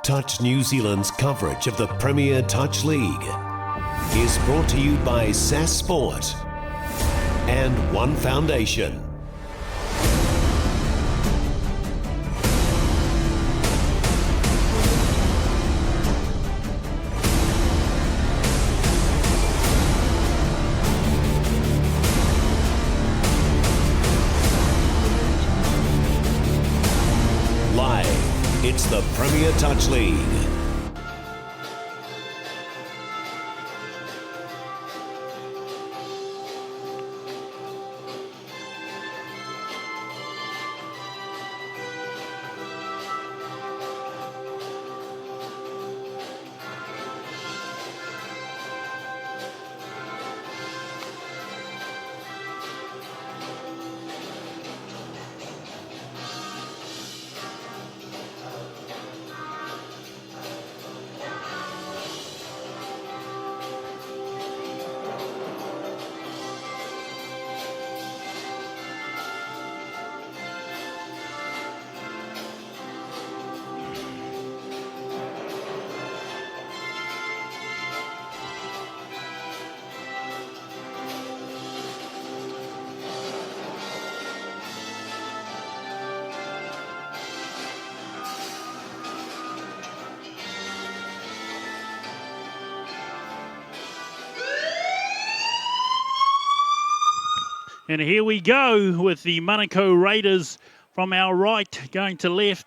Touch New Zealand's coverage of the Premier Touch League is brought to you by SAS Sport and One Foundation. It's the Premier Touch League. And here we go with the Monaco Raiders from our right going to left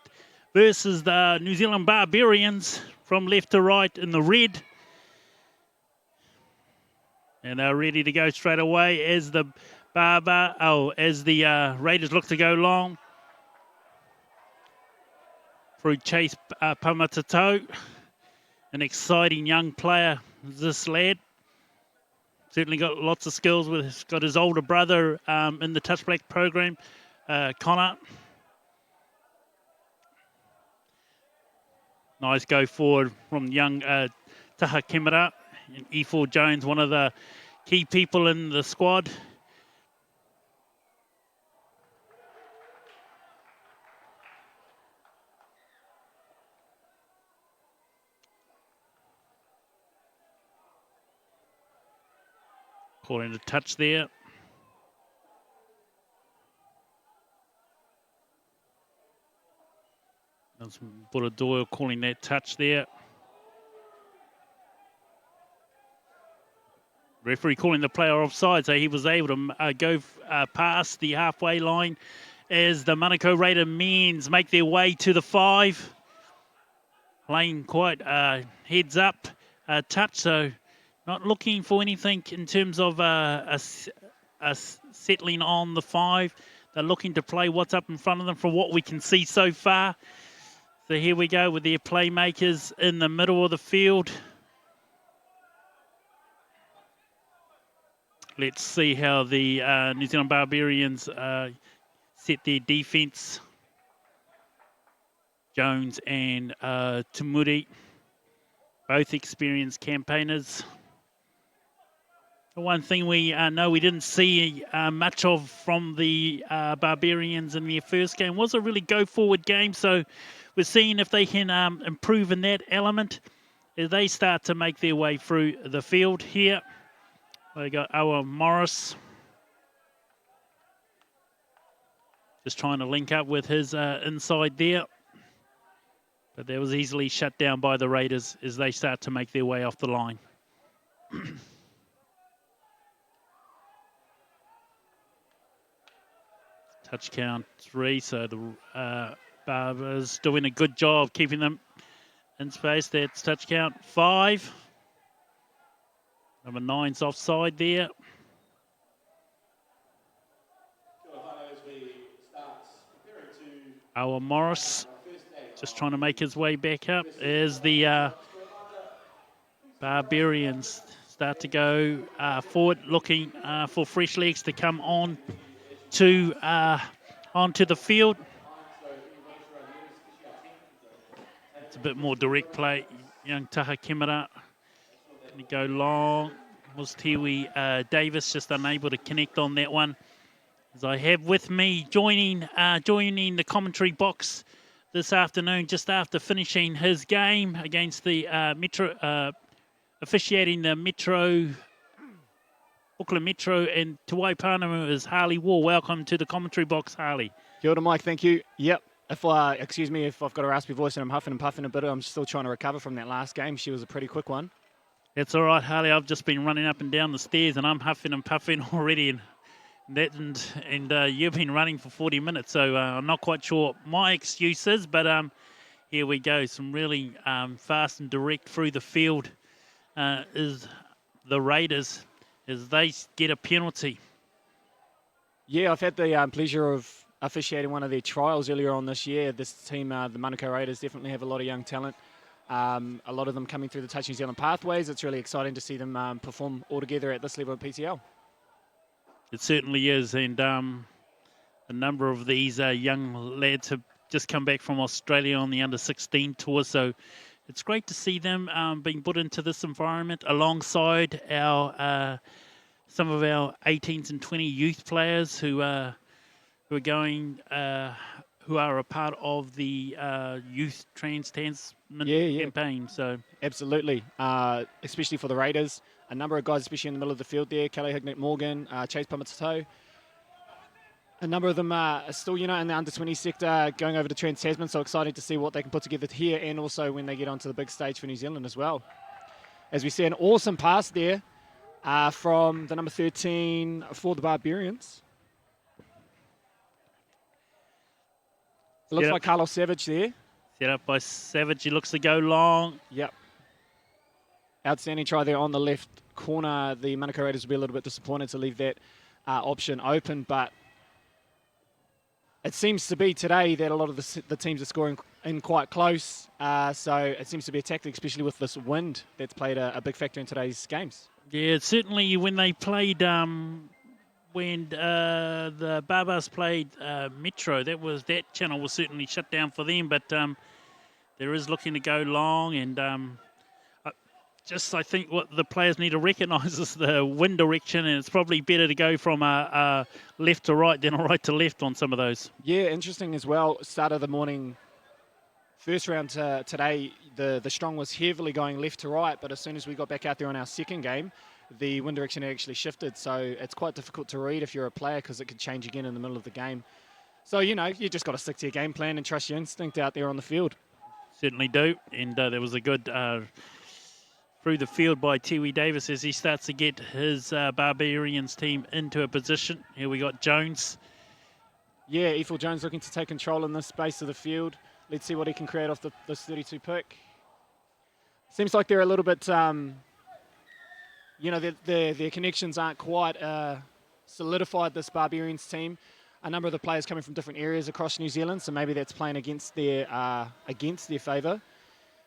versus the New Zealand Barbarians from left to right in the red. And they're ready to go straight away as the Raiders look to go long through Chase Pamatato. An exciting young player, this lad. Certainly got lots of skills. He's got his older brother in the Touch Black program, Connor. Nice go forward from young Taha Kimura and E4 Jones, one of the key people in the squad. Calling a touch there. That's Buddha Doyle calling that touch there. Referee calling the player offside, so he was able to go past the halfway line as the Monaco Raider men's make their way to the 5. Playing quite heads up touch, so not looking for anything in terms of settling on the 5. They're looking to play what's up in front of them from what we can see so far. So here we go with their playmakers in the middle of the field. Let's see how the New Zealand Barbarians set their defence. Jones and Tumuri, both experienced campaigners. The one thing we know we didn't see much of from the Barbarians in their first game was a really go-forward game. So we're seeing if they can improve in that element as they start to make their way through the field here. They got Owen Morris just trying to link up with his inside there. But that was easily shut down by the Raiders as they start to make their way off the line. Touch count 3, so the Barbers doing a good job keeping them in space. That's touch count 5. Number 9's offside there. Owen Morris just trying to make his way back up as the Barbarians start to go forward, looking for fresh legs to come on to onto the field. It's a bit more direct play. Young Taha Kimura going to go long. Was Tiwi Davis just unable to connect on that one. As I have with me joining the commentary box this afternoon, just after finishing his game against the officiating the Auckland Metro, and to Waipana is Harley Wall. Welcome to the commentary box, Harley. Kia ora, Mike. Thank you. Yep. Excuse me if I've got a raspy voice and I'm huffing and puffing a bit. I'm still trying to recover from that last game. She was a pretty quick one. That's all right, Harley. I've just been running up and down the stairs, and I'm huffing and puffing already, and you've been running for 40 minutes, so I'm not quite sure what my excuse is, but here we go. Some really fast and direct through the field is the Raiders as they get a penalty. Yeah, I've had the pleasure of officiating one of their trials earlier on this year. This team, the Manukau Raiders, definitely have a lot of young talent. A lot of them coming through the Touch New Zealand pathways. It's really exciting to see them perform all together at this level of PTL. It certainly is, and a number of these young lads have just come back from Australia on the under-16 tour, so it's great to see them being put into this environment alongside our some of our 18s and 20 youth players who are going. Who are a part of the youth Tasman campaign. So absolutely, especially for the Raiders. A number of guys, especially in the middle of the field there, Kelly Hignett-Morgan, Chase Pamatato. A number of them are still, in the under-20 sector going over to Tasman, so excited to see what they can put together here and also when they get onto the big stage for New Zealand as well. As we see an awesome pass there from the number 13 for the Barbarians. It looks like Carlos Savage there. Set up by Savage. He looks to go long. Yep. Outstanding try there on the left corner. The Manukau Raiders will be a little bit disappointed to leave that option open, but it seems to be today that a lot of the teams are scoring in quite close. So it seems to be a tactic, especially with this wind, that's played a big factor in today's games. Yeah, certainly when they played... when the Barbas played Metro, that channel was certainly shut down for them, but there is looking to go long, and I think what the players need to recognise is the wind direction, and it's probably better to go from a left to right than a right to left on some of those. Yeah, interesting as well. Start of the morning, first round today, the strong was heavily going left to right, but as soon as we got back out there on our second game, the wind direction actually shifted, so it's quite difficult to read if you're a player because it could change again in the middle of the game. So, you just got to stick to your game plan and trust your instinct out there on the field. Certainly do, and there was a good through the field by Tiwi Davis as he starts to get his Barbarians team into a position. Here we got Jones. Yeah, Ethel Jones looking to take control in this space of the field. Let's see what he can create off this 32 pick. Seems like they're a little bit... their connections aren't quite solidified, this Barbarians team. A number of the players coming from different areas across New Zealand, so maybe that's playing against their favour.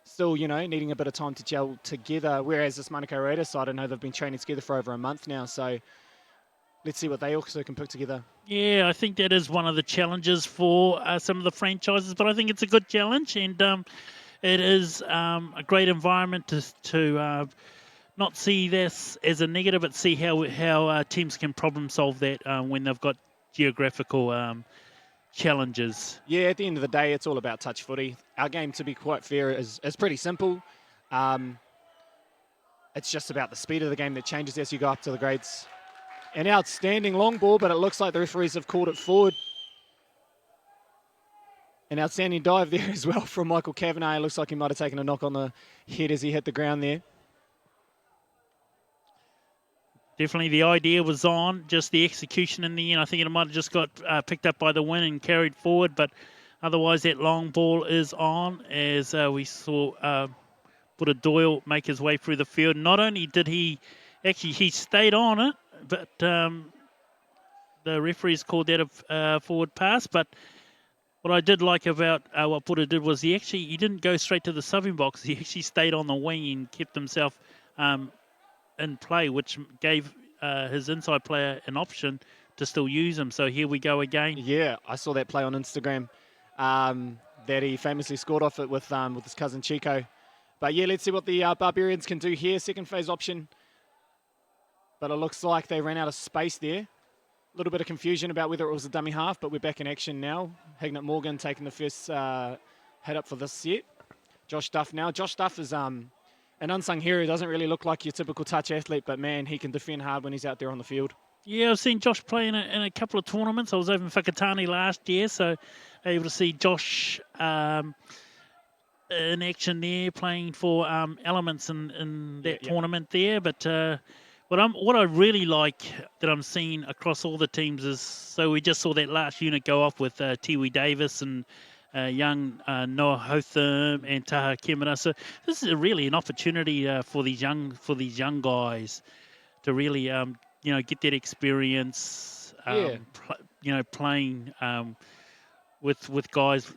Still, needing a bit of time to gel together, whereas this Manukau Raiders side, I know they've been training together for over a month now, so let's see what they also can put together. Yeah, I think that is one of the challenges for some of the franchises, but I think it's a good challenge, and it is a great environment to not see this as a negative, but see how teams can problem solve that when they've got geographical challenges. Yeah, at the end of the day, it's all about touch footy. Our game, to be quite fair, is pretty simple. It's just about the speed of the game that changes as you go up to the grades. An outstanding long ball, but it looks like the referees have called it forward. An outstanding dive there as well from Michael Kavanagh. It looks like he might have taken a knock on the head as he hit the ground there. Definitely the idea was on, just the execution in the end. I think it might have just got picked up by the wind and carried forward, but otherwise that long ball is on as we saw Buddha Doyle make his way through the field. Not only did he stayed on it, but the referees called that a forward pass. But what I did like about what Buddha did was he didn't go straight to the subbing box. He actually stayed on the wing and kept himself in play, which gave his inside player an option to still use him. So here we go again. Yeah, I saw that play on Instagram that he famously scored off it with his cousin Chico. But yeah, let's see what the Barbarians can do here. Second phase option. But it looks like they ran out of space there. A little bit of confusion about whether it was a dummy half, but we're back in action now. Hignett Morgan taking the first head up for this set. Josh Duff now. Josh Duff is an unsung hero. Doesn't really look like your typical touch athlete, but man, he can defend hard when he's out there on the field. Yeah, I've seen Josh play in a couple of tournaments. I was over in Whakatane last year, so able to see Josh in action there, playing for Elements in that tournament there. But what I really like that I'm seeing across all the teams is, so we just saw that last unit go off with Tiwi Davis and young Noah Hotham and Taha Kemura. So this is really an opportunity for these young guys to really get that experience. Playing with guys,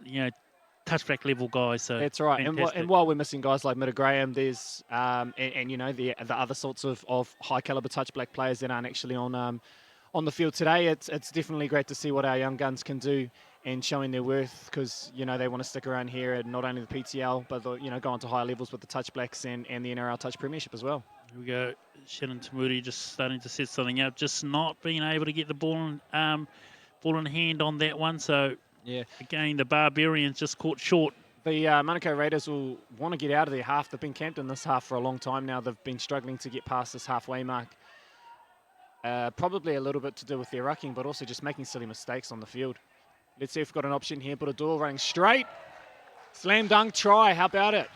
touchback level guys. So that's right. and while we're missing guys like Mida Graham, there's the other sorts of high caliber touchback players that aren't actually on the field today. It's definitely great to see what our young guns can do and showing their worth, because they want to stick around here at not only the PTL but go on to higher levels with the touchblacks and the NRL Touch Premiership as well. Here we go. Shannon Tamuri just starting to set something up, just not being able to get the ball in hand on that one. So again, the Barbarians just caught short. The Manukau Raiders will want to get out of their half. They've been camped in this half for a long time now. They've been struggling to get past this halfway mark. Probably a little bit to do with their rucking, but also just making silly mistakes on the field. Let's see if we've got an option here. Budador running straight. Slam dunk try. How about it?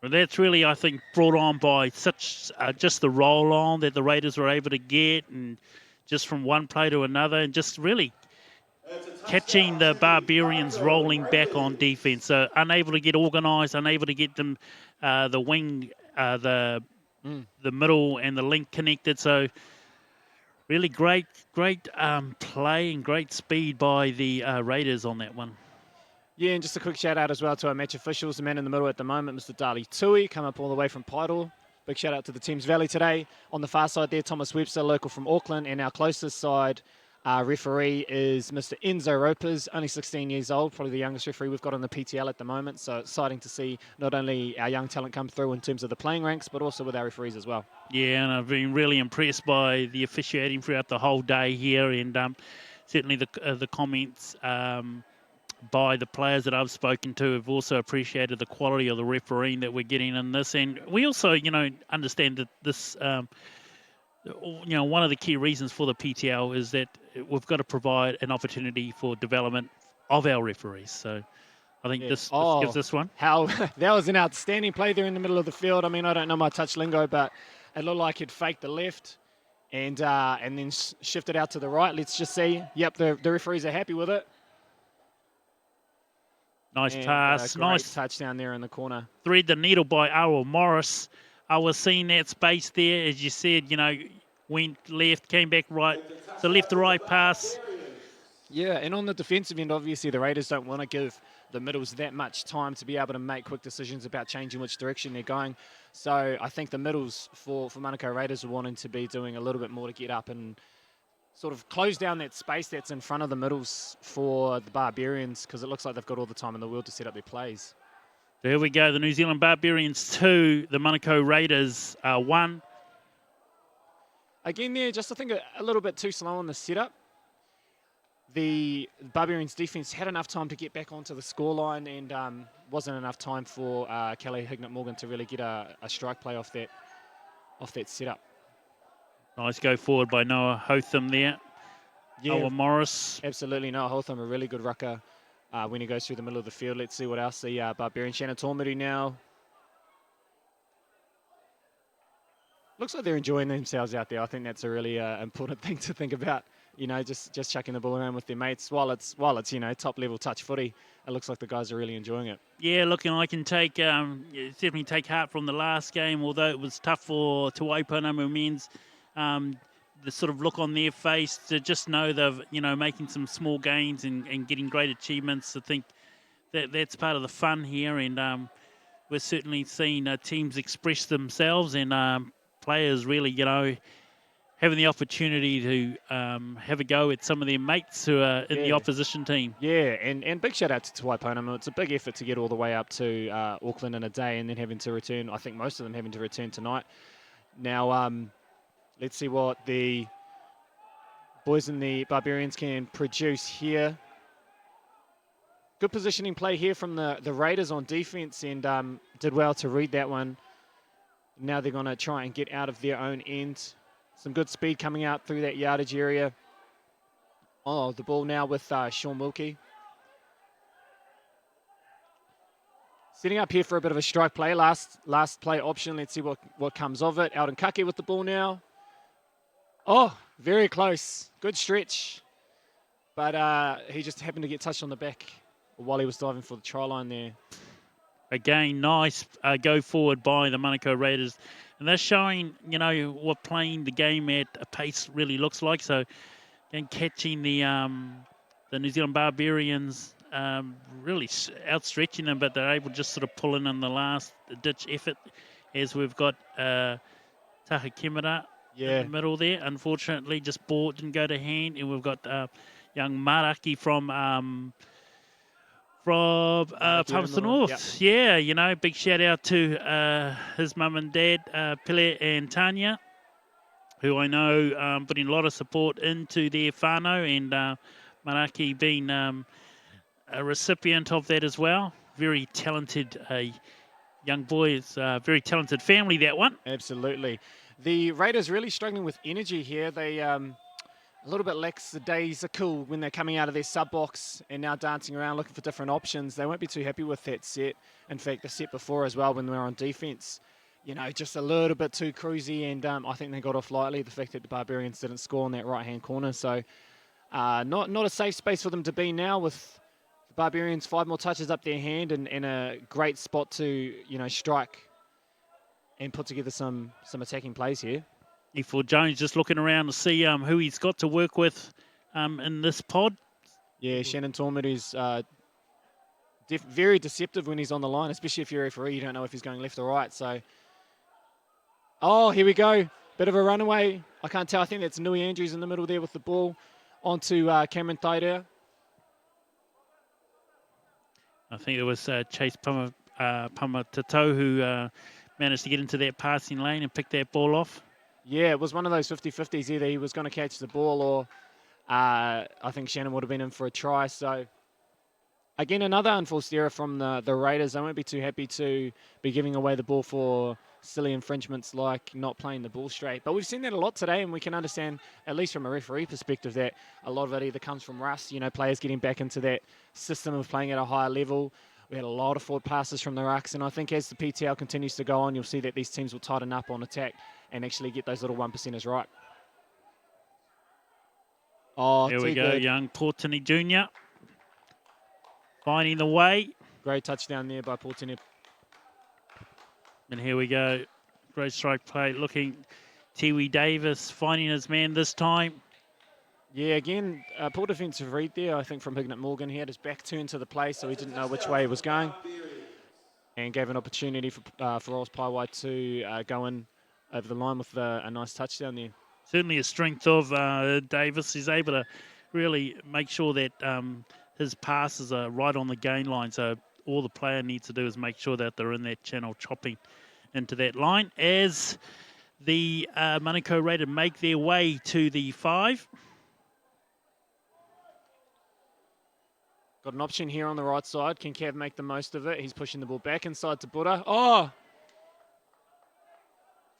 Well, that's really, I think, brought on by such just the roll on that the Raiders were able to get, and just from one play to another, and just really catching the Barbarians rolling back on defense. So unable to get organised, unable to get them the wing, the middle and the link connected. So really great play and great speed by the Raiders on that one. Yeah, and just a quick shout out as well to our match officials, the man in the middle at the moment, Mr. Dali Tui, come up all the way from Paidor. Big shout out to the Thames Valley today. On the far side there, Thomas Webster, local from Auckland, and our closest side referee is Mr. Enzo Ropers, only 16 years old, probably the youngest referee we've got on the PTL at the moment. So exciting to see not only our young talent come through in terms of the playing ranks, but also with our referees as well. Yeah, and I've been really impressed by the officiating throughout the whole day here, and certainly the comments by the players that I've spoken to have also appreciated the quality of the refereeing that we're getting in this. And we also, understand that this, one of the key reasons for the PTL is that we've got to provide an opportunity for development of our referees. So I think this gives this one. That was an outstanding play there in the middle of the field. I mean, I don't know my touch lingo, but it looked like he'd faked the left and then shifted out to the right. Let's just see. Yep, the referees are happy with it. Nice pass. Nice touchdown there in the corner. Thread the needle by Arwell Morris. I was seeing that space there, as you said, went left, came back right. So left to right pass. Yeah, and on the defensive end, obviously the Raiders don't want to give the middles that much time to be able to make quick decisions about changing which direction they're going. So I think the middles for Manukau Raiders are wanting to be doing a little bit more to get up and sort of close down that space that's in front of the middles for the Barbarians, because it looks like they've got all the time in the world to set up their plays. There we go. The New Zealand Barbarians 2, the Manukau Raiders 1. Again there, just I think a little bit too slow on the setup. The Barbarians defence had enough time to get back onto the scoreline, and wasn't enough time for Kelly Hignett-Morgan to really get a strike play off that setup. Nice go forward by Noah Hotham there. Yeah, Noah Morris. Absolutely. Noah Hotham, a really good rucker when he goes through the middle of the field. Let's see what else the Barbarian Shannon Tormudi now. Looks like they're enjoying themselves out there. I think that's a really important thing to think about. Just chucking the ball around with their mates while it's top level touch footy. It looks like the guys are really enjoying it. Yeah, look, and I can definitely take heart from the last game, although it was tough for Te Waiponamu men's. The sort of look on their face to just know they're making some small gains and getting great achievements. I think that's part of the fun here, and we're certainly seeing teams express themselves and players really, having the opportunity to have a go at some of their mates who are in the opposition team. Yeah, and big shout out to Te Waiponamu. It's a big effort to get all the way up to Auckland in a day and then having to return. I think most of them having to return tonight. Now, let's see what the boys and the Barbarians can produce here. good positioning play here from the Raiders on defense, and did well to read that one. Now they're going to try and get out of their own end. Some good speed coming out through that yardage area. Oh, the ball now with Sean Wilkie. Setting up here for a bit of a strike play. Last play option. Let's see what comes of it. Alden Kake with the ball now. Oh, very close. Good stretch. But he just happened to get touched on the back while he was diving for the try line there. Again, nice go forward by the Manukau Raiders. And that's showing, what playing the game at a pace really looks like. So, again, catching the New Zealand Barbarians, really outstretching them, but they're able to just sort of pull in the last ditch effort as we've got Taha Kimura in the middle there. Unfortunately, just ball didn't go to hand, and we've got young Maraki from Palmerston North. Yep. Yeah, big shout out to his mum and dad, Pele and Tanya, who I know putting a lot of support into their whānau, and Maraki being a recipient of that as well. Very talented young boy. It's a very talented family, that one. Absolutely. The Raiders really struggling with energy here. They a little bit lackadaisical when they're coming out of their sub box and now dancing around looking for different options. They won't be too happy with that set. In fact, the set before as well when they were on defense, just a little bit too cruisy, and I think they got off lightly. The fact that the Barbarians didn't score in that right-hand corner. So not a safe space for them to be now, with the Barbarians 5 more touches up their hand and a great spot to, strike and put together some attacking plays here. For Jones just looking around to see who he's got to work with in this pod. Yeah, Shannon Tormid is very deceptive when he's on the line, especially if you're a referee. You don't know if he's going left or right. So, oh, here we go. Bit of a runaway. I can't tell. I think that's Nui Andrews in the middle there with the ball onto Cameron Thaidea. I think it was Chase Pamatato who managed to get into that passing lane and pick that ball off. Yeah, it was one of those 50-50s. Either he was going to catch the ball or I think Shannon would have been in for a try. So, again, another unforced error from the Raiders. I won't be too happy to be giving away the ball for silly infringements like not playing the ball straight. But we've seen that a lot today, and we can understand, at least from a referee perspective, that a lot of it either comes from rust, players getting back into that system of playing at a higher level. We had a lot of forward passes from the rucks, and I think as the PTL continues to go on, you'll see that these teams will tighten up on attack and actually get those little 1%ers right. Oh, there we go, good. Young Portini Jr. finding the way. Great touchdown there by Portini. And here we go. Great strike play. Looking, Tiwi Davis finding his man this time. Yeah, again, poor defensive read there, I think, from Hignett Morgan. He had his back turned to the play, so he didn't know which way he was going. And gave an opportunity for Ross Paiwai to go in over the line with a nice touchdown there. Certainly a strength of Davis. He's able to really make sure that his passes are right on the gain line. So all the player needs to do is make sure that they're in that channel chopping into that line. As the Manukau Raiders make their way to the 5. Got an option here on the right side. Can Cav make the most of it? He's pushing the ball back inside to Buddha. Oh!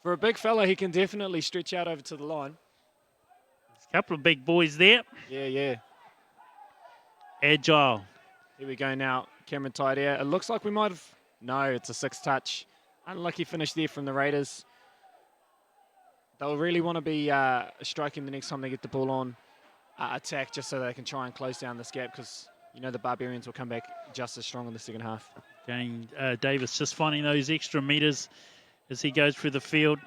For a big fella, he can definitely stretch out over to the line. There's a couple of big boys there. Yeah. Agile. Here we go now. Cameron Thaidea. It looks like we might have... No, it's a 6-touch. Unlucky finish there from the Raiders. They'll really want to be striking the next time they get the ball on attack, just so they can try and close down this gap, because the Barbarians will come back just as strong in the second half. Again, Davis just finding those extra meters as he goes through the field.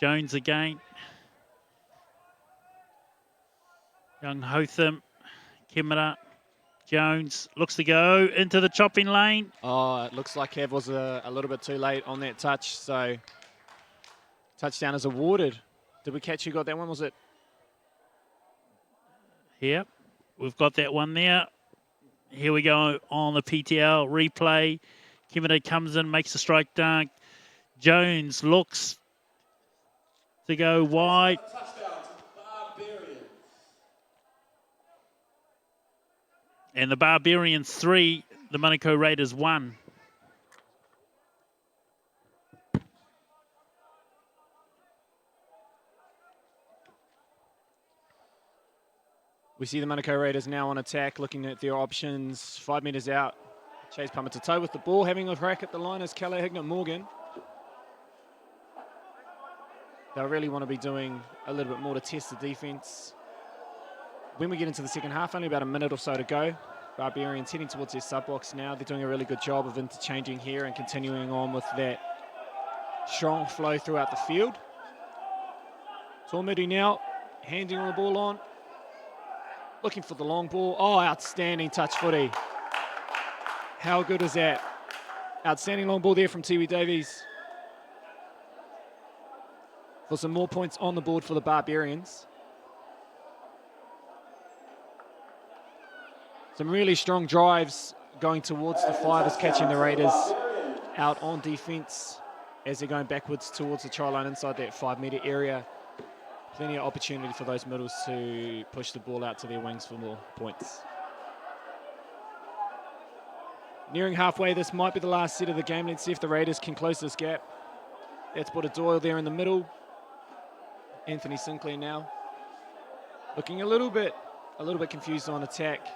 Jones again. Young Hotham, Kimura, Jones looks to go into the chopping lane. Oh, it looks like Cav was a little bit too late on that touch, so touchdown is awarded. Did we catch who got that one? Was it? Yep, we've got that one there. Here we go on the PTL replay. Kimura comes in, makes a strike dunk. Jones looks to go wide. And the Barbarians 3, the Monaco Raiders 1. We see the Monaco Raiders now on attack, looking at their options. 5 metres out. Chase Pamatato with the ball, having a crack at the line as Calais Hignett Morgan. They'll really want to be doing a little bit more to test the defence. When we get into the second half, only about a minute or so to go. Barbarians heading towards their sub-box now. They're doing a really good job of interchanging here and continuing on with that strong flow throughout the field. Tormudi now handing the ball on. Looking for the long ball. Oh, outstanding touch footy. How good is that? Outstanding long ball there from Tiwi Davies. For some more points on the board for the Barbarians. Some really strong drives going towards the Fivers, catching the Raiders out on defence as they're going backwards towards the try line inside that 5 metre area. Plenty of opportunity for those middles to push the ball out to their wings for more points. Nearing halfway, this might be the last set of the game. Let's see if the Raiders can close this gap. That's Buddha Doyle there in the middle. Anthony Sinclair now. Looking a little bit confused on attack.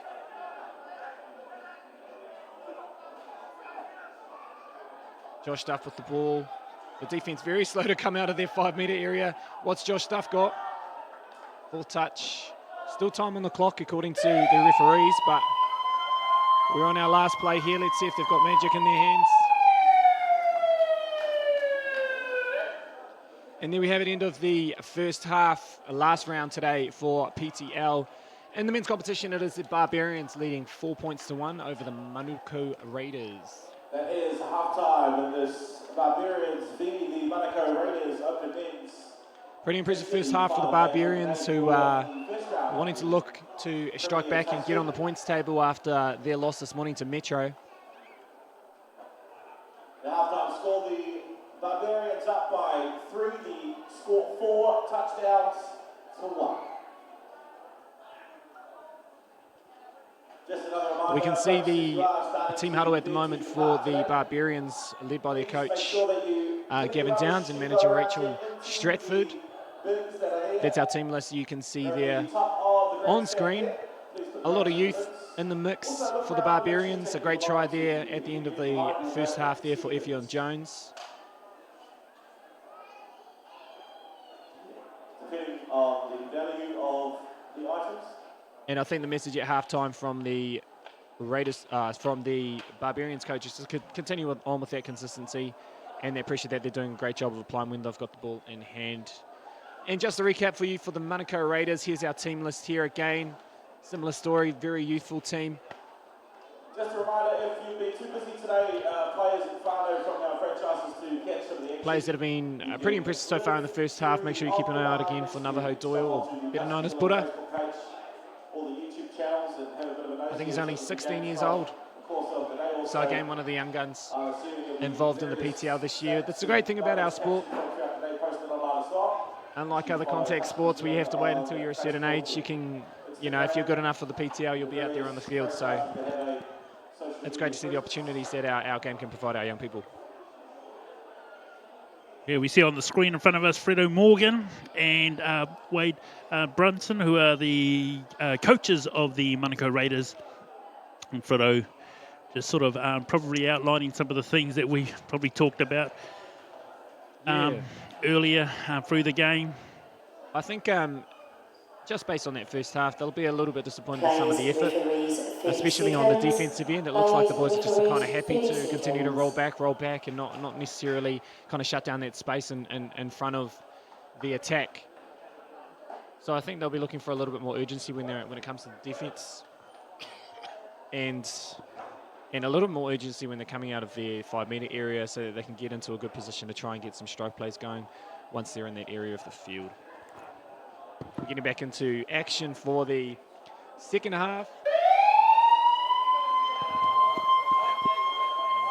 Josh Duff with the ball. The defense very slow to come out of their 5 metre area. What's Josh Duff got? Full touch. Still time on the clock according to the referees, but we're on our last play here. Let's see if they've got magic in their hands. And there we have it, end of the first half, last round today for PTL. In the men's competition, it is the Barbarians leading 4 points to 1 over the Monaco Raiders. That is half-time in this Barbarians v the Monaco Raiders open ends. Pretty impressive first half for the Barbarians, who are wanting to look to strike back and get on the points table after their loss this morning to Metro. The half-time score, the Barbarians up by 3, the score 4 touchdowns to 1. We can see the team huddle at the moment for the Barbarians, led by their coach Gavin Downs and manager Rachel Stratford. That's our team list you can see there on screen. A lot of youth in the mix for the Barbarians. A great try there at the end of the first half there for Effion Jones. Depending on the value of the items. And I think the message at halftime from the Raiders, from the Barbarians coaches, is to continue on with that consistency and that pressure that they're doing a great job of applying when they've got the ball in hand. And just a recap for you for the Monaco Raiders. Here's our team list here again. Similar story, very youthful team. Just a reminder, if you've been too busy today, players in Fano from our franchises to catch some of the action. Players that have been pretty impressive so far in the first half. Make sure you keep an eye out again for Navajo Doyle, or better known as Buddha. I think he's only 16 years old. So again, one of the young guns involved in the PTL this year. That's the great thing about our sport. Unlike other contact sports where you have to wait until you're a certain age, you can, if you're good enough for the PTL, you'll be out there on the field. So it's great to see the opportunities that our game can provide our young people. Yeah, we see on the screen in front of us Fredo Morgan and Wade Brunson, who are the coaches of the Monaco Raiders. And Fredo just sort of probably outlining some of the things that we probably talked about earlier through the game. I think just based on that first half, they'll be a little bit disappointed with some of the effort, especially on the defensive end. It looks like the boys are just kind of happy to continue to roll back and not necessarily kind of shut down that space in front of the attack. So I think they'll be looking for a little bit more urgency when it comes to the defense, and a little more urgency when they're coming out of their 5 metre area, so that they can get into a good position to try and get some stroke plays going once they're in that area of the field. We're getting back into action for the second half.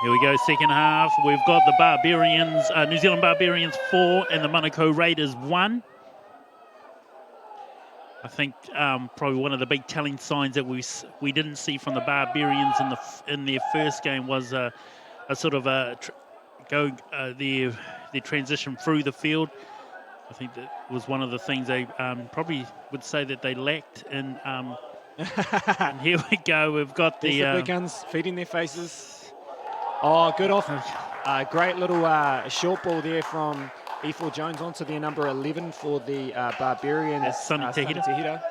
Here we go, second half. We've got the Barbarians, New Zealand Barbarians 4 and the Monaco Raiders 1. I think probably one of the big telling signs that we didn't see from the Barbarians in their first game was a sort of their transition through the field. I think that was one of the things they probably would say that they lacked. And here we go. We've got the big guns feeding their faces. Oh, good off. Great little short ball there from E4 Jones onto their number 11 for the Barbarians. That's Sonny Tahita.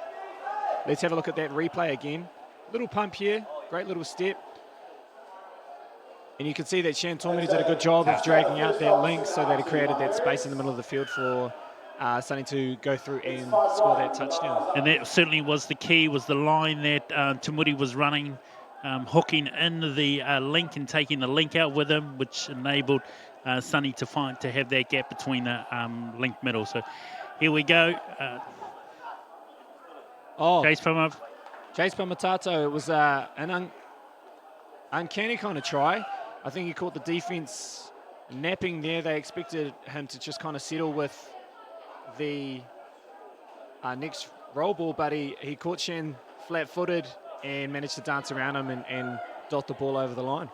Let's have a look at that replay again. Little pump here. Great little step. And you can see that Shan Tormedy did a good job of dragging out that link so that he created that space in the middle of the field for Sonny to go through and score that touchdown. And that certainly was the key, was the line that Tamuri was running, hooking in the link and taking the link out with him, which enabled Sonny to have that gap between the link middle. So here we go. Chase Pamatato. It was an uncanny kind of try. I think he caught the defense napping there. They expected him to just kind of settle with the next roll ball, but he caught Shan flat-footed and managed to dance around him and dot the ball over the line.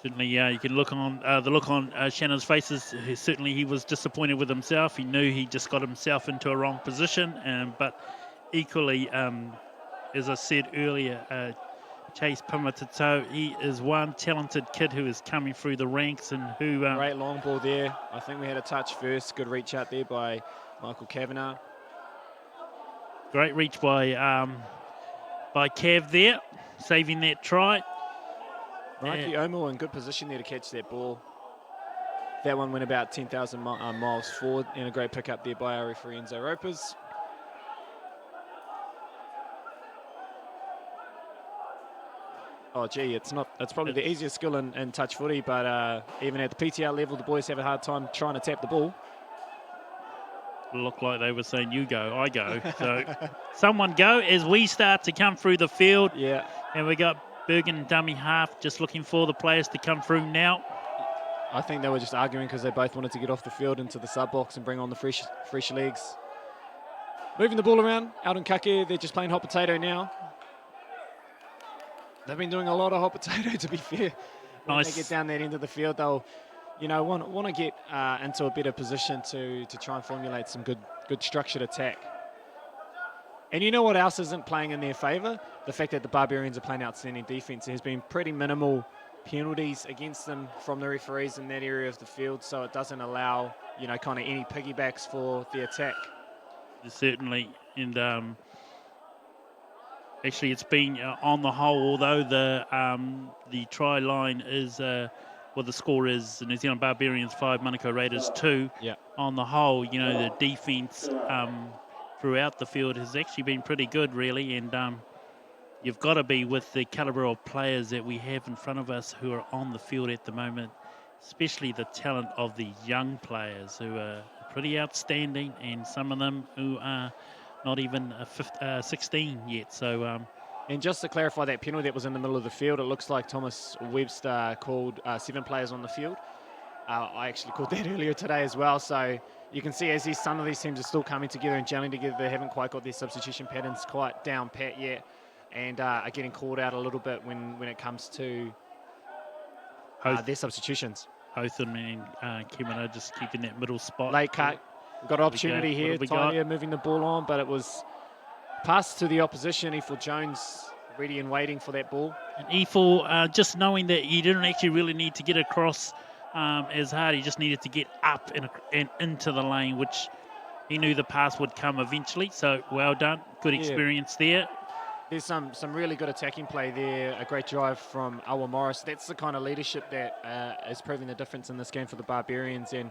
Certainly, you can look on the look on Shannon's faces. Certainly, he was disappointed with himself. He knew he just got himself into a wrong position, but equally, as I said earlier, Chase Pamatato, he is one talented kid who is coming through the ranks and who... Great long ball there. I think we had a touch first. Good reach out there by Michael Kavanagh. Great reach by Cav there, saving that try. Mikey Omo in good position there to catch that ball. That one went about 10,000 miles forward, and a great pickup there by our referee Enzo Ropers. Oh, gee, it's probably the easiest skill in touch footy, but even at the PTL level, the boys have a hard time trying to tap the ball. Looked like they were saying, you go, I go. So someone go as we start to come through the field. Yeah. And we got Bergen dummy half just looking for the players to come through now. I think they were just arguing because they both wanted to get off the field into the sub box and bring on the fresh legs. Moving the ball around, out in Kake, they're just playing hot potato now. They've been doing a lot of hot potato, to be fair. When they get down that end of the field, they'll, want to get into a better position to try and formulate some good structured attack. And you know what else isn't playing in their favour? The fact that the Barbarians are playing outstanding defence. There's been pretty minimal penalties against them from the referees in that area of the field, so it doesn't allow, kind of any piggybacks for the attack. Certainly, and actually it's been on the whole, although the try line is, the score is New Zealand Barbarians 5, Manukau Raiders 2. Yeah. On the whole, the defence throughout the field has actually been pretty good, really, and you've got to be with the calibre of players that we have in front of us who are on the field at the moment, especially the talent of the young players who are pretty outstanding, and some of them who are not even 16 yet. So, and just to clarify that penalty that was in the middle of the field, it looks like Thomas Webster called 7 players on the field. I actually called that earlier today as well. So you can see as some of these teams are still coming together and gelling together, they haven't quite got their substitution patterns quite down pat yet, and are getting called out a little bit when it comes to their substitutions. Hotham and Kimano just keeping that middle spot. Late cut. We've got an opportunity here. Talia moving the ball on, but it was passed to the opposition. E4 Jones ready and waiting for that ball. And E4 just knowing that he didn't actually really need to get across as hard. He just needed to get up and into the lane, which he knew the pass would come eventually. So well done. Good experience there. There's some really good attacking play there. A great drive from Awa Morris. That's the kind of leadership that is proving the difference in this game for the Barbarians, and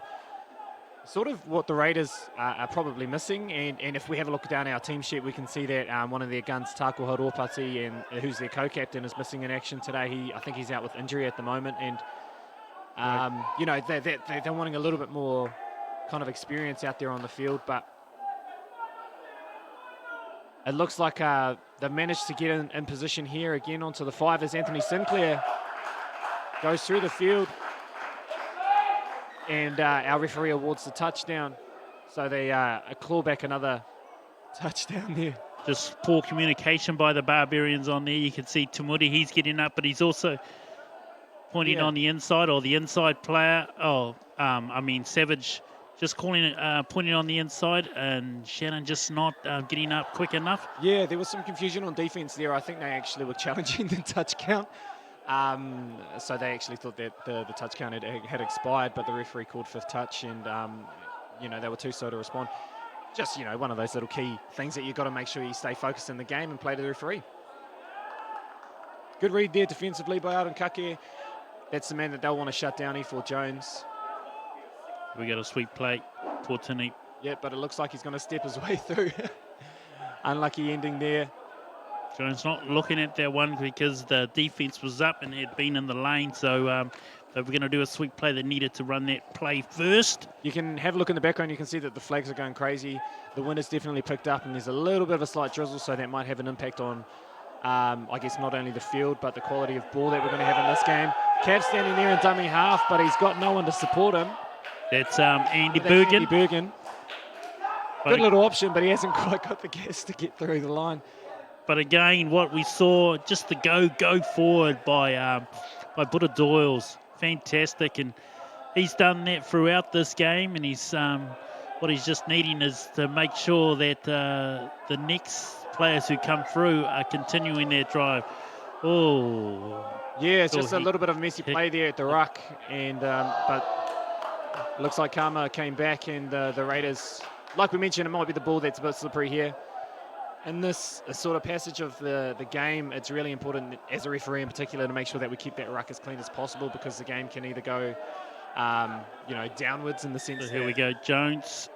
sort of what the Raiders are probably missing. And if we have a look down our team sheet, we can see that one of their guns, Tako Haropati, and who's their co-captain, is missing in action today. I think he's out with injury at the moment, and they're wanting a little bit more kind of experience out there on the field, but it looks like they've managed to get in position here again onto the 5 as Anthony Sinclair goes through the field, and our referee awards the touchdown. So they claw back another touchdown there. Just poor communication by the Barbarians on there. You can see Tamuri, he's getting up, but he's also pointing on the inside, or the inside player. Savage just pointing on the inside, and Shannon just not getting up quick enough. Yeah, there was some confusion on defense there. I think they actually were challenging the touch count. So they actually thought that the touch count had expired, but the referee called fifth touch, and they were too slow to respond. Just, one of those little key things that you've got to make sure you stay focused in the game and play to the referee. Good read there defensively by Arden Kake. That's the man that they'll want to shut down, E4 Jones. We got a sweep play, Portini. Yeah, but it looks like he's going to step his way through. Unlucky ending there. Jones not looking at that one because the defense was up and had been in the lane, so they were going to do a sweep play. They needed to run that play first. You can have a look in the background. You can see that the flags are going crazy. The wind has definitely picked up, and there's a little bit of a slight drizzle, so that might have an impact on, I guess, not only the field, but the quality of ball that we're going to have in this game. Cav standing there in dummy half, but he's got no one to support him. That's Andy Bergen. Good little option, but he hasn't quite got the gas to get through the line. But again, what we saw, just the go forward by Buddha Doyle's fantastic, and he's done that throughout this game. And he's what he's just needing is to make sure that the next players who come through are continuing their drive. Oh, yeah, it's just a little bit of messy play there at the ruck, and but it looks like Karma came back, and the Raiders, like we mentioned, it might be the ball that's a bit slippery here. In this sort of passage of the game, it's really important as a referee in particular to make sure that we keep that ruck as clean as possible, because the game can either go, downwards in the sense so here we go, Jones.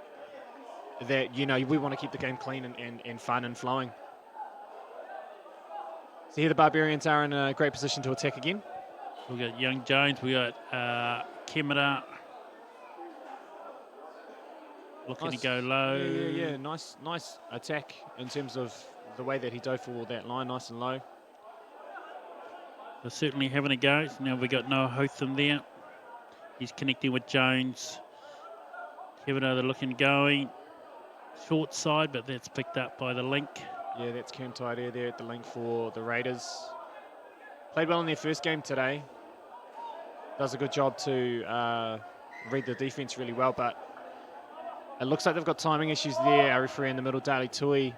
That, we want to keep the game clean and fun and flowing. So here the Barbarians are in a great position to attack again. We got young Jones, we got Kemera. Looking to go low. Yeah. Nice attack in terms of the way that he dove for that line, nice and low. They're certainly having a go. So now we got Noah Hotham there. He's connecting with Jones. Kevin, they're looking going. Short side, but that's picked up by the link. Yeah, that's Cam Tide there at the link for the Raiders. Played well in their first game today. Does a good job to read the defense really well, but it looks like they've got timing issues there. Our referee in the middle, Daly Tui,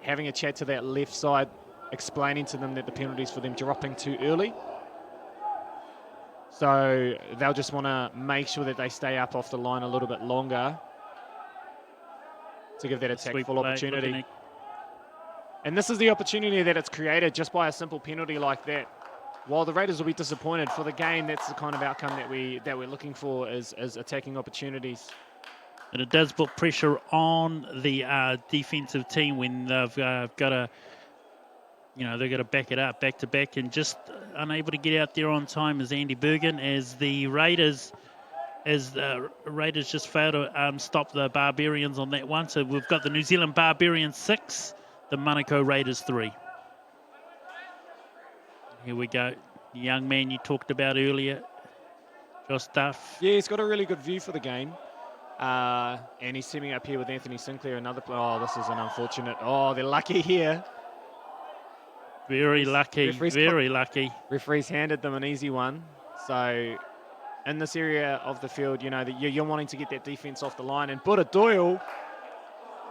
having a chat to that left side, explaining to them that the penalty's for them dropping too early. So they'll just want to make sure that they stay up off the line a little bit longer to give that attack full opportunity. And this is the opportunity that it's created just by a simple penalty like that. While the Raiders will be disappointed for the game, that's the kind of outcome that we're looking for is attacking opportunities. And it does put pressure on the defensive team when they've got to, they've got to back it up, back to back, and just unable to get out there on time is Andy Bergen, as the Raiders just failed to stop the Barbarians on that one. So we've got the New Zealand Barbarians 6, the Manukau Raiders 3. Here we go. The young man you talked about earlier, Josh Duff. Yeah, he's got a really good view for the game. And he's teaming up here with Anthony Sinclair, another player. Oh, this is an unfortunate. Oh, they're lucky here. Very lucky, very lucky. Referees handed them an easy one. So in this area of the field, that you're wanting to get that defense off the line. And Buddha Doyle,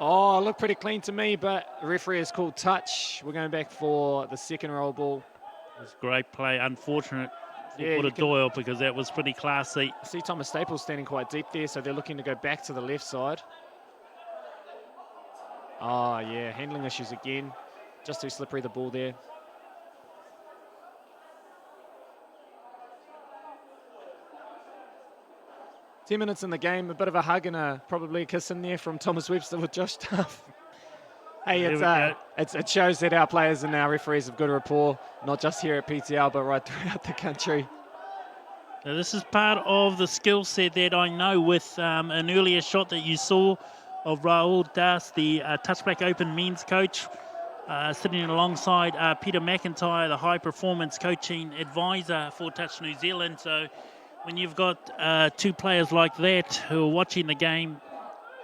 looked pretty clean to me, but the referee has called touch. We're going back for the second roll ball. It's great play. Unfortunate. Buddha Doyle, because that was pretty classy. See Thomas Staples standing quite deep there, so they're looking to go back to the left side. Oh, yeah, handling issues again. Just too slippery, the ball there. Ten minutes in the game, a bit of a hug and probably a kiss in there from Thomas Webster with Josh Duff. Hey, it shows that our players and our referees have good rapport, not just here at PTL, but right throughout the country. Now, this is part of the skill set that I know with an earlier shot that you saw of Raul Das, the Touchback Open men's coach, sitting alongside Peter McIntyre, the high-performance coaching advisor for Touch New Zealand. So when you've got two players like that who are watching the game,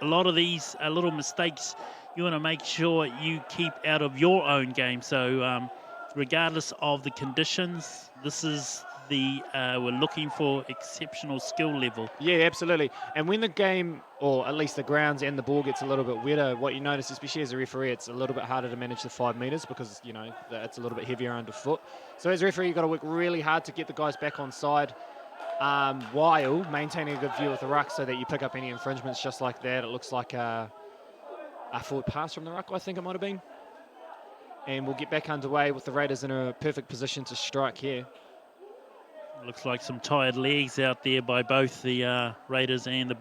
a lot of these little mistakes you want to make sure you keep out of your own game. So regardless of the conditions, this is we're looking for exceptional skill level. Yeah, absolutely. And when the game, or at least the grounds and the ball gets a little bit wetter, what you notice, especially as a referee, it's a little bit harder to manage the 5 metres because, it's a little bit heavier underfoot. So as a referee, you've got to work really hard to get the guys back on side while maintaining a good view of the ruck so that you pick up any infringements just like that. It looks like a forward pass from the ruck, I think it might have been. And we'll get back underway with the Raiders in a perfect position to strike here. Looks like some tired legs out there by both the Raiders and the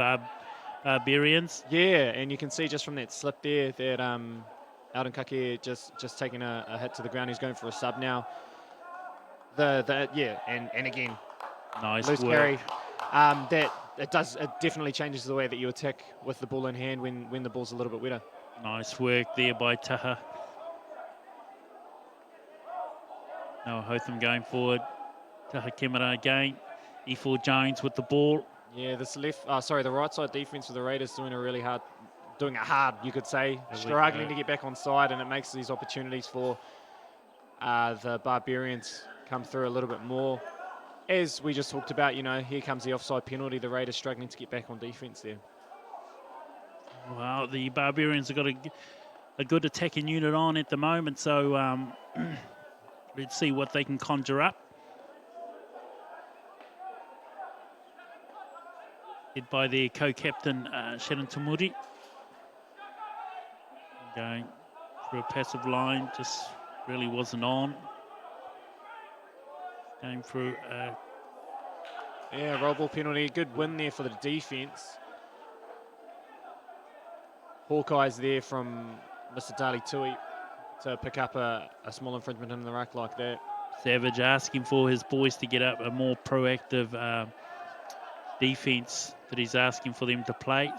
Barbarians. Yeah, and you can see just from that slip there that Alden Kake just taking a hit to the ground. He's going for a sub now. And again, Nice loose work. carry. It definitely changes the way that you attack with the ball in hand when the ball's a little bit wetter. Nice work there by Taha. Now Hotham going forward. Taha Kemara again. E4 Jones with the ball. Yeah, the right side defense for the Raiders doing it hard, you could say, struggling to get back on side, and it makes these opportunities for the Barbarians come through a little bit more. As we just talked about, here comes the offside penalty. The Raiders struggling to get back on defense there. Well, the Barbarians have got a good attacking unit on at the moment, so let's see what they can conjure up. Led by their co-captain, Shannon Tamuri. Going through a passive line, just really wasn't on. Going through roll ball penalty. Good win there for the defense. Hawkeyes there from Mr. Dali Tui to pick up a small infringement in the ruck like that. Savage asking for his boys to get up a more proactive defense that he's asking for them to play.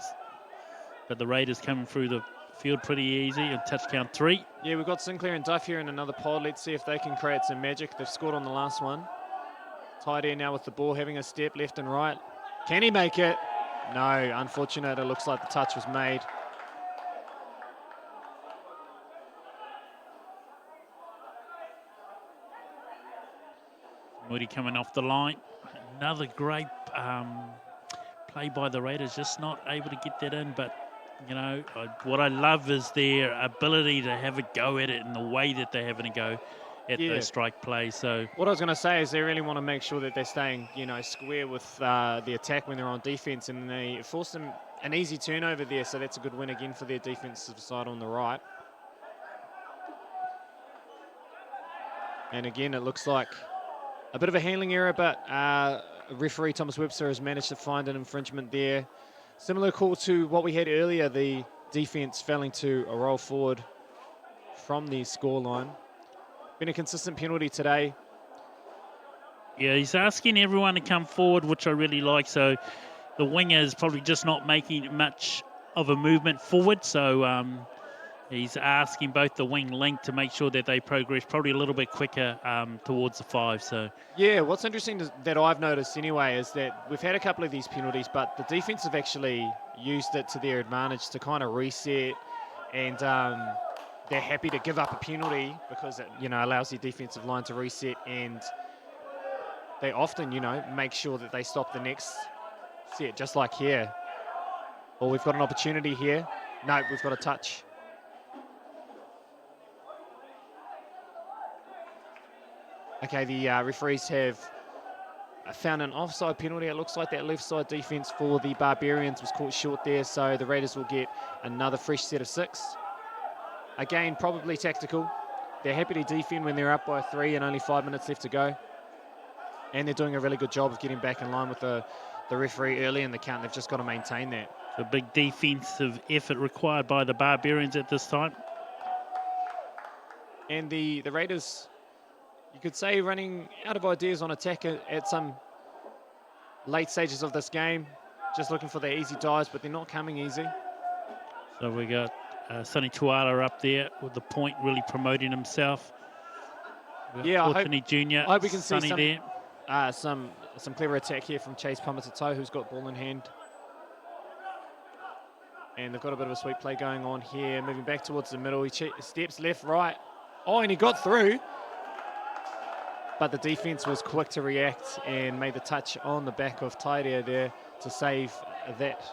But the Raiders coming through the field pretty easy and touch count 3. Yeah, we've got Sinclair and Duff here in another pod. Let's see if they can create some magic. They've scored on the last one. Tight end now with the ball, having a step left and right. Can he make it? No, unfortunate. It looks like the touch was made. Moody coming off the line. Another great play by the Raiders, just not able to get that in. But, what I love is their ability to have a go at it in the way that they're having a go at those strike plays. So what I was going to say is they really want to make sure that they're staying, square with the attack when they're on defense, and they forced them an easy turnover there. So that's a good win again for their defensive side on the right. And again, it looks like a bit of a handling error, but referee Thomas Webster has managed to find an infringement there. Similar call to what we had earlier, the defense failing to roll forward from the scoreline. Been a consistent penalty today. Yeah, he's asking everyone to come forward, which I really like. So the winger is probably just not making much of a movement forward. So he's asking both the wing link to make sure that they progress probably a little bit quicker towards the 5. So yeah, what's interesting that I've noticed anyway is that we've had a couple of these penalties, but the defense have actually used it to their advantage to kind of reset, and they're happy to give up a penalty because it allows the defensive line to reset, and they often make sure that they stop the next set, just like here. Well, we've got an opportunity here. No, we've got a touch. Okay, the referees have found an offside penalty. It looks like that left side defense for the Barbarians was caught short there, so the Raiders will get another fresh set of 6. Again, probably tactical. They're happy to defend when they're up by 3 and only 5 minutes left to go. And they're doing a really good job of getting back in line with the referee early in the count. They've just got to maintain that. a big defensive effort required by the Barbarians at this time. And the Raiders, you could say, running out of ideas on attack at some late stages of this game. Just looking for their easy dives, but they're not coming easy. So we got Sonny Tuala up there with the point, really promoting himself. Yeah, I hope we can see there. Some clever attack here from Chase Pamatato, who's got ball in hand. And they've got a bit of a sweep play going on here. Moving back towards the middle. He steps left, right. Oh, and he got through. But the defense was quick to react and made the touch on the back of Taidea there to save that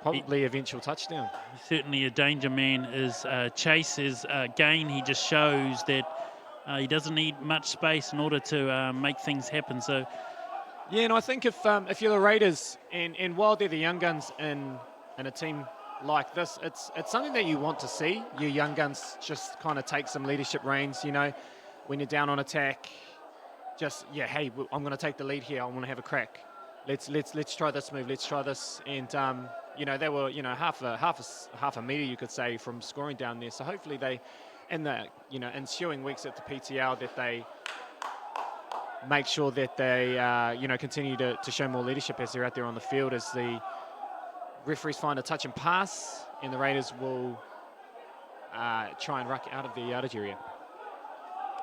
probably eventual touchdown. He's certainly a danger man. Is Chase's gain. He just shows that he doesn't need much space in order to make things happen. So, yeah, and I think if you're the Raiders and while they're the young guns in a team like this, it's something that you want to see. Your young guns just kind of take some leadership reins, you know, when you're down on attack. Just, yeah, hey, I'm going to take the lead here. I want to have a crack. Let's try this move. Let's try this. And you know, they were, you know, half a meter, you could say, from scoring down there. So hopefully they, in the, you know, ensuing weeks at the PTL, that they make sure that they, you know, continue to show more leadership as they're out there on the field, as the referees find a touch and pass, and the Raiders will try and ruck out of the yardage area.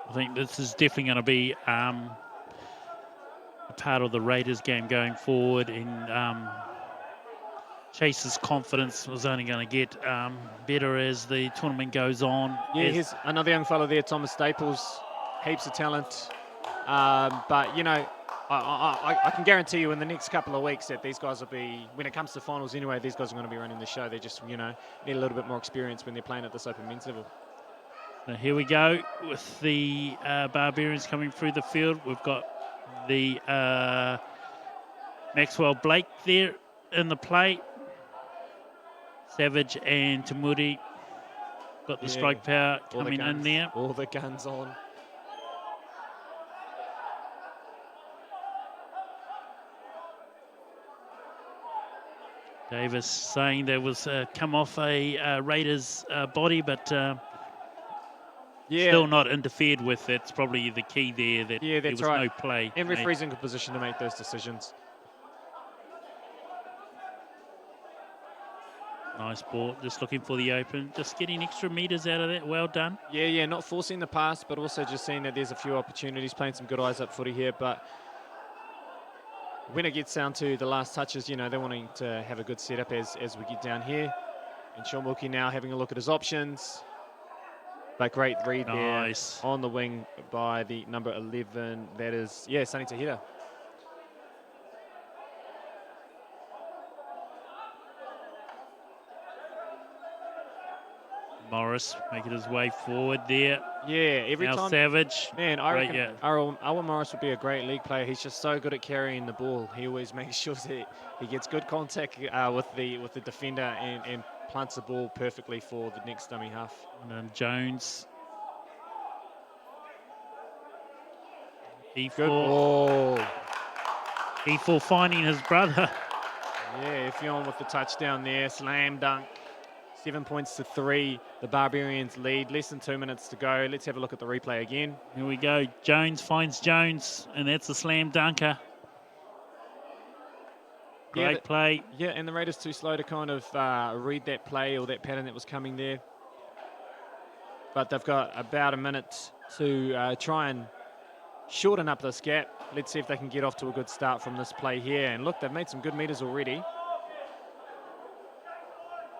I think this is definitely going to be a part of the Raiders game going forward, and Chase's confidence was only going to get better as the tournament goes on. Yeah, here's another young fellow there, Thomas Staples, heaps of talent. But, you know, I can guarantee you in the next couple of weeks that these guys will be, when it comes to finals anyway, these guys are going to be running the show. They just, you know, need a little bit more experience when they're playing at this open men's level. Now here we go with the Barbarians coming through the field. We've got the Maxwell Blake there in the play. Savage and Tamuri got the strike power coming in there. All the guns on. Davis saying there was come off a Raiders body, but still not interfered with. That's probably the key there, that there was no play. And referees in good position to make those decisions. Nice ball, just looking for the open, just getting extra meters out of that. Well done. Yeah, not forcing the pass, but also just seeing that there's a few opportunities, playing some good eyes up footy here. But when it gets down to the last touches, you know, they're wanting to have a good setup as we get down here. And Sean Wilkie now having a look at his options. But great read there on the wing by the number 11. That is, Sonny Tahira. Morris making his way forward there. Yeah, every now time. Savage. Man, I reckon Owen Morris would be a great league player. He's just so good at carrying the ball. He always makes sure that he gets good contact with the defender and plants the ball perfectly for the next dummy half. And then Jones. E4 finding his brother. Yeah, Effion with the touchdown there. Slam dunk. 7 points to 3. The Barbarians lead. Less than 2 minutes to go. Let's have a look at the replay again. Here we go. Jones finds Jones, and that's a slam dunker. Great play. Yeah, and the Raiders too slow to kind of read that play or that pattern that was coming there. But they've got about a minute to try and shorten up this gap. Let's see if they can get off to a good start from this play here. And look, they've made some good meters already.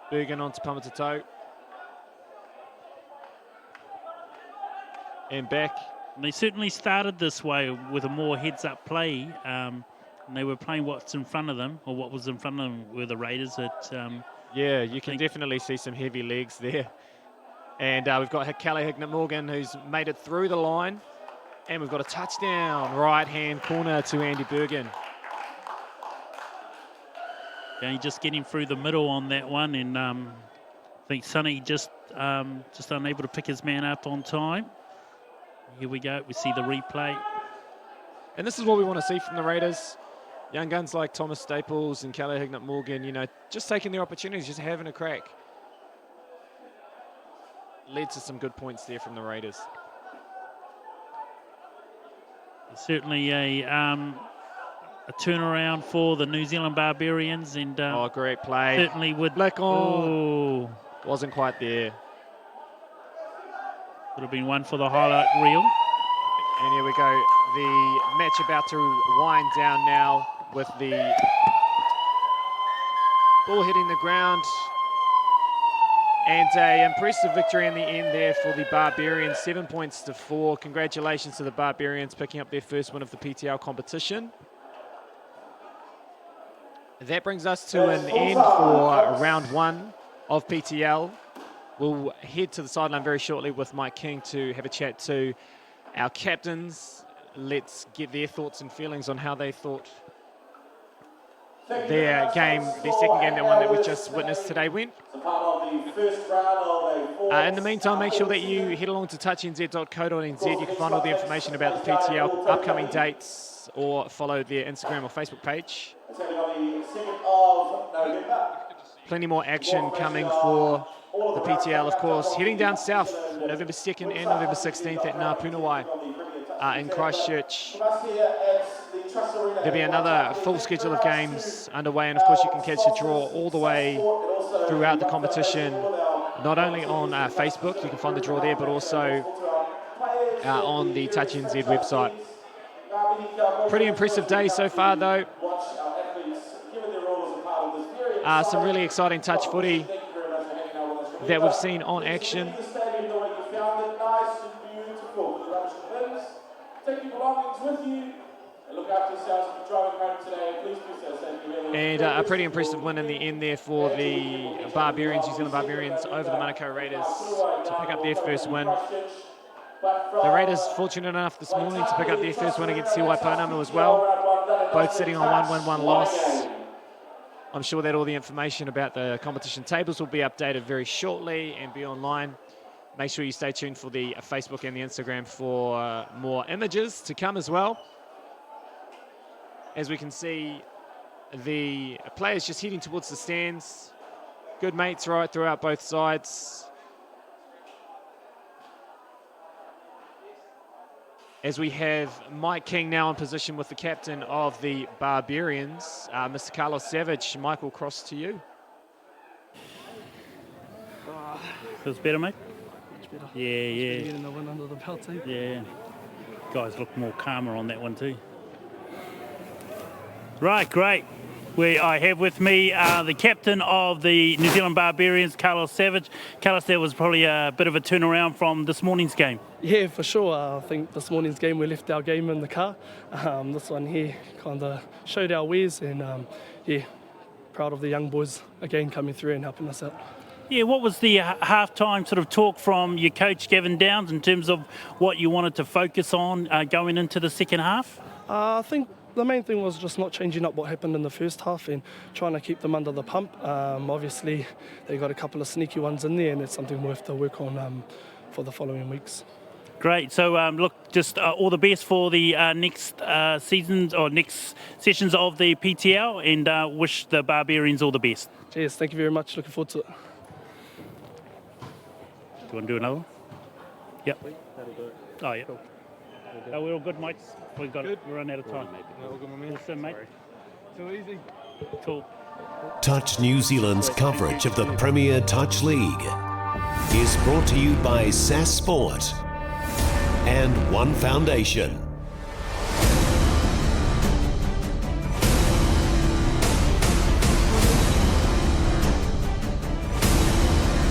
Bergen onto Pamatato. And back. And they certainly started this way with a more heads-up play. And they were playing what's in front of them, or what was in front of them were the Raiders. Yeah, you can definitely see some heavy legs there. And we've got Callie Hignett-Morgan, who's made it through the line. And we've got a touchdown, right-hand corner to Andy Bergen. Yeah, just getting through the middle on that one, and I think Sonny just unable to pick his man up on time. Here we go. We see the replay. And this is what we want to see from the Raiders. Young guns like Thomas Staples and Callie Hignett-Morgan, you know, just taking their opportunities, just having a crack. Leads to some good points there from the Raiders. Certainly a turnaround for the New Zealand Barbarians, and great play. Certainly would. Black on. Wasn't quite there. Would have been one for the highlight reel. And here we go. The match about to wind down now with the Ball hitting the ground. And an impressive victory in the end there for the Barbarians, 7 points to 4. Congratulations to the Barbarians picking up their first win of the PTL competition. That brings us to an end for round 1 of PTL. We'll head to the sideline very shortly with Mike King to have a chat to our captains. Let's get their thoughts and feelings on how they thought their game, their second game, the one that we just witnessed today, went. In the meantime, make sure that you head along to touchnz.co.nz. You can find all the information about the PTL, upcoming dates, or follow their Instagram or Facebook page. Plenty more action coming for the PTL, of course. Heading down south, November 2nd and November 16th at Ngā Punawai in Christchurch. There'll be another full schedule of games underway, and of course you can catch the draw all the way throughout the competition, not only on Facebook, you can find the draw there, but also on the Touch NZ website. Pretty impressive day so far though. Some really exciting touch footy that we've seen on action. And a pretty impressive win in the end there for the Barbarians, New Zealand Barbarians, over the Manukau Raiders to pick up their first win. The Raiders fortunate enough this morning to pick up their first win against Te Waipounamu as well, both sitting on 1 win, 1 loss. I'm sure that all the information about the competition tables will be updated very shortly and be online. Make sure you stay tuned for the Facebook and the Instagram for more images to come as well. As we can see, the players just heading towards the stands. Good mates right throughout both sides. As we have Mike King now in position with the captain of the Barbarians, Mr. Carlos Savage. Michael, cross to you. Feels better, mate? Much better. Yeah. Getting the win under the belt, too. Yeah. Guys look more calmer on that one too. Right, great. I have with me the captain of the New Zealand Barbarians, Carlos Savage. Carlos, that was probably a bit of a turnaround from this morning's game. Yeah, for sure. I think this morning's game, we left our game in the car. This one here kind of showed our ways, and yeah, proud of the young boys again coming through and helping us out. Yeah, what was the half-time sort of talk from your coach, Gavin Downs, in terms of what you wanted to focus on going into the second half? I think the main thing was just not changing up what happened in the first half and trying to keep them under the pump. Obviously, they got a couple of sneaky ones in there, and it's something we have to work on for the following weeks. Great. So, look, just all the best for the next seasons or next sessions of the PTL, and wish the Barbarians all the best. Cheers. Thank you very much. Looking forward to it. Do you want to do another one? Yep. Oh, yeah. Cool. Oh, we're all good, mates. We've got it. We're running out of time. Awesome, mate. Too easy. Cool. Touch New Zealand's coverage of the Premier Touch League is brought to you by SAS Sport and One Foundation.